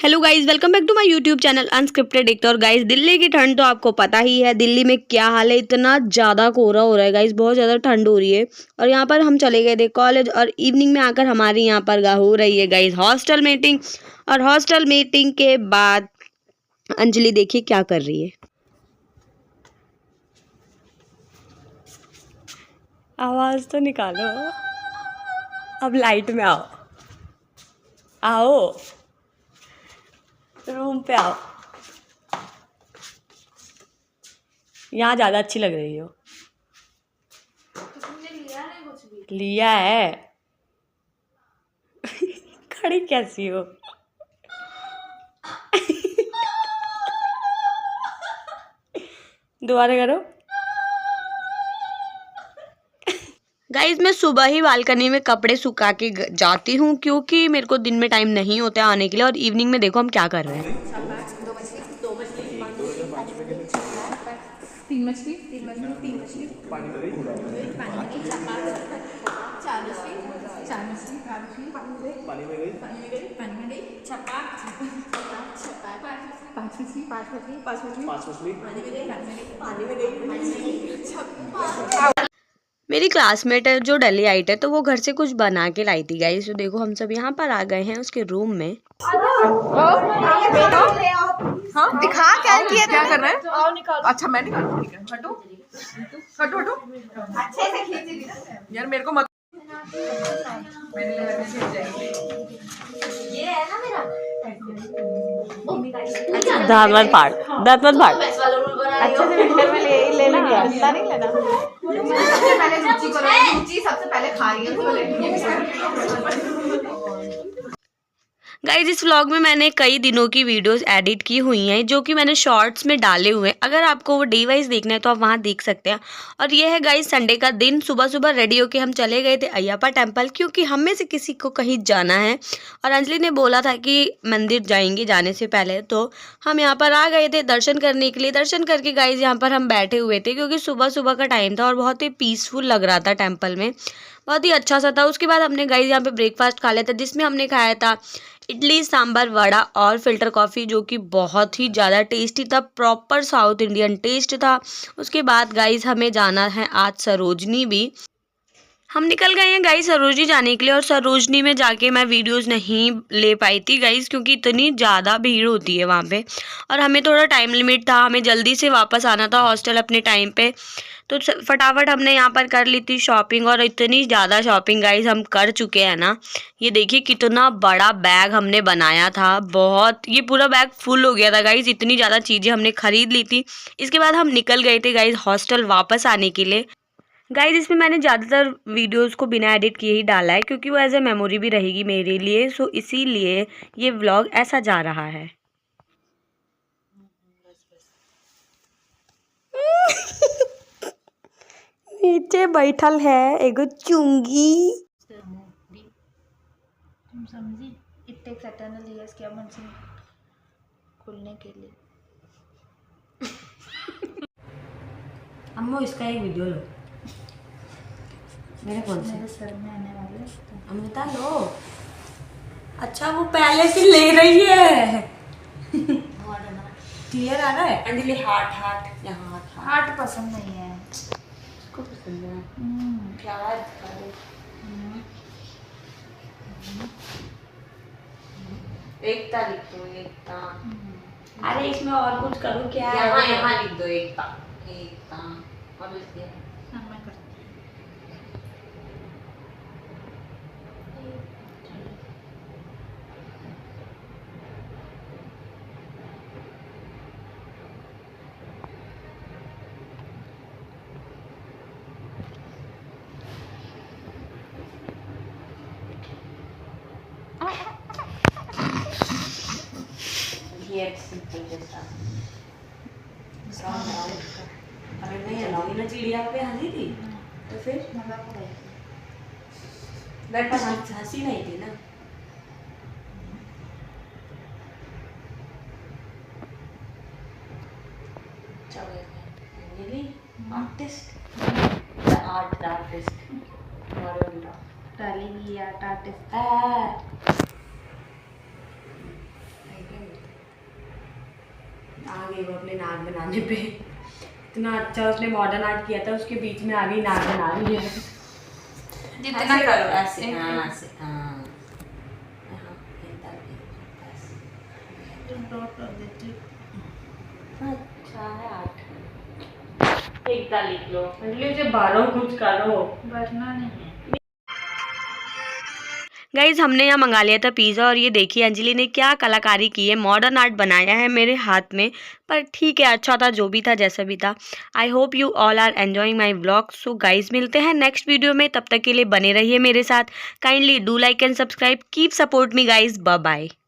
Hello guys, welcome back to my YouTube channel unscripted एक। और guys, Delhi की ठंड तो आपको पता ही है। दिल्ली में क्या हाल है, इतना ज़्यादा कोहरा हो रहा है गाइस, बहुत ज़्यादा ठंड हो रही है। और यहाँ पर हम चले गए थे कॉलेज और इवनिंग में आकर हमारी यहाँ पर हो रही है गाइस हॉस्टल मीटिंग। और हॉस्टल मीटिंग के बाद अंजलि देखिए क्या कर रही है। आवाज़ तो निकालो, अब लाइट में आओ, आओ रूम पे आओ, यहाँ ज़्यादा अच्छी लग रही हो। तुमने लिया नहीं कुछ भी? लिया है। खड़ी कैसी हो? दोबारा करो। गाइज, मैं सुबह ही बालकनी में कपड़े सुखा के जाती हूँ क्योंकि मेरे को दिन में टाइम नहीं होता है आने के लिए। और इवनिंग में देखो हम क्या कर रहे हैं। तीन मछली तीन मछली तीन मछली पानी में गई चार मछली चार मछली पानी में गई पानी में गई छपाक पांच मछली पांच मछली पांच मछली पांच मछली पानी में गई पानी में गई छपाक। मेरी क्लासमेट है जो दिल्ली आई है, तो वो घर से कुछ बना के लाई थी गाइस। तो देखो हम सब यहाँ पर आ गए हैं उसके रूम में। हाँ दिखा क्या किया, क्या कर रहे हैं? अच्छा मैं निकालूं, ठीक है। हटो हटो हटो, अच्छे से खींच यार, मेरे को मत। मेरे लिए ये है ना मेरा दांत मत फाड़, दांत मत फाड़। अच्छे से विंटर में ले लेना, गंदा नहीं लेना। सबसे पहले रुचि को, रुचि सबसे पहले खाएगी उसको लेके। गाइज, इस व्लॉग में मैंने कई दिनों की वीडियोस एडिट की हुई हैं जो कि मैंने शॉर्ट्स में डाले हुए हैं। अगर आपको वो डे वाइज देखना है तो आप वहाँ देख सकते हैं। और ये है गाइज संडे का दिन। सुबह सुबह रेडी होके हम चले गए थे अयप्पा टेम्पल क्योंकि हम में से किसी को कहीं जाना है। और अंजलि ने बोला था कि मंदिर जाएंगे जाने से पहले, तो हम यहाँ पर आ गए थे दर्शन करने के लिए। दर्शन करके गाइज यहाँ पर हम बैठे हुए थे क्योंकि सुबह सुबह का टाइम था और बहुत ही पीसफुल लग रहा था टेम्पल में, बहुत ही अच्छा सा था। उसके बाद हमने गाइज यहाँ पे ब्रेकफास्ट खा लिया था जिसमें हमने खाया था इडली सांभर वड़ा और फिल्टर कॉफ़ी, जो कि बहुत ही ज़्यादा टेस्टी था, प्रॉपर साउथ इंडियन टेस्ट था। उसके बाद गाइस हमें जाना है आज सरोजनी भी। हम निकल गए हैं गाइस सरोजनी जाने के लिए। और सरोजनी में जाके मैं वीडियोस नहीं ले पाई थी गाइस क्योंकि इतनी ज़्यादा भीड़ होती है वहाँ पे और हमें थोड़ा टाइम लिमिट था, हमें जल्दी से वापस आना था हॉस्टल अपने टाइम पे। तो फटाफट हमने यहाँ पर कर ली थी शॉपिंग। और इतनी ज़्यादा शॉपिंग गाइस हम कर चुके हैं ना, ये देखिए कितना बड़ा बैग हमने बनाया था, बहुत, ये पूरा बैग फुल हो गया था गाइस, इतनी ज़्यादा चीज़ें हमने खरीद ली थी। इसके बाद हम निकल गए थे गाइस हॉस्टल वापस आने के लिए। गाइज, इसमें मैंने ज़्यादातर वीडियोस को बिना एडिट किए ही डाला है क्योंकि वो एज ए मेमोरी भी रहेगी मेरे लिए। सो इसीलिए ये व्लॉग ऐसा जा रहा है। नीचे बैठल है एगो चुंगी। तुम समझी? इट टेक्स एटर्नल इयर्स क्या मन से खुलने के लिए। अम्मो इसका एक वीडियो लो, मेरे फोन से। मेरे सर में आने वाले अमृता लो। अच्छा वो पहले से ले रही है। क्लियर आ रहा है? अंजलि हार्ट हार्ट, यहाँ हार्ट हार्ट। हार्ट पसंद नहीं है इसको पसंद है क्या एकता लिख दो, एकता। अरे इसमें और कुछ करो क्या? यहाँ यहाँ लिख दो एकता, एकता और लिख दिया। मैं करती ये सिंपल जैसा। अरे नहीं अलाउंगी ना, चिड़िया पे हंसी थी तो फिर मेरे पास हंसी नहीं थी ना। आर्टिस्ट, आर्ट आर्टिस्ट डालेगी आर्ट आर्टिस्ट। आ गई वो अपने नाक बनाने पे। इतना अच्छा उसने मॉडर्न आर्ट किया था, उसके बीच में आ गई नाक बना रही है। जितना करो ऐसे, हाँ ऐसे, हाँ अच्छा है आर्ट। एक लिख लो, मुझे 12 कुछ करो, बैठना नहीं है। गाइज हमने यहाँ मंगा लिया था पिज़्ज़ा, और ये देखिए अंजलि ने क्या कलाकारी की है, मॉडर्न आर्ट बनाया है मेरे हाथ में। पर ठीक है, अच्छा था जो भी था जैसा भी था। I hope you all are enjoying my vlog. So guys मिलते हैं नेक्स्ट वीडियो में, तब तक के लिए बने रहिए मेरे साथ। Kindly do like and subscribe, keep support me guys, bye bye.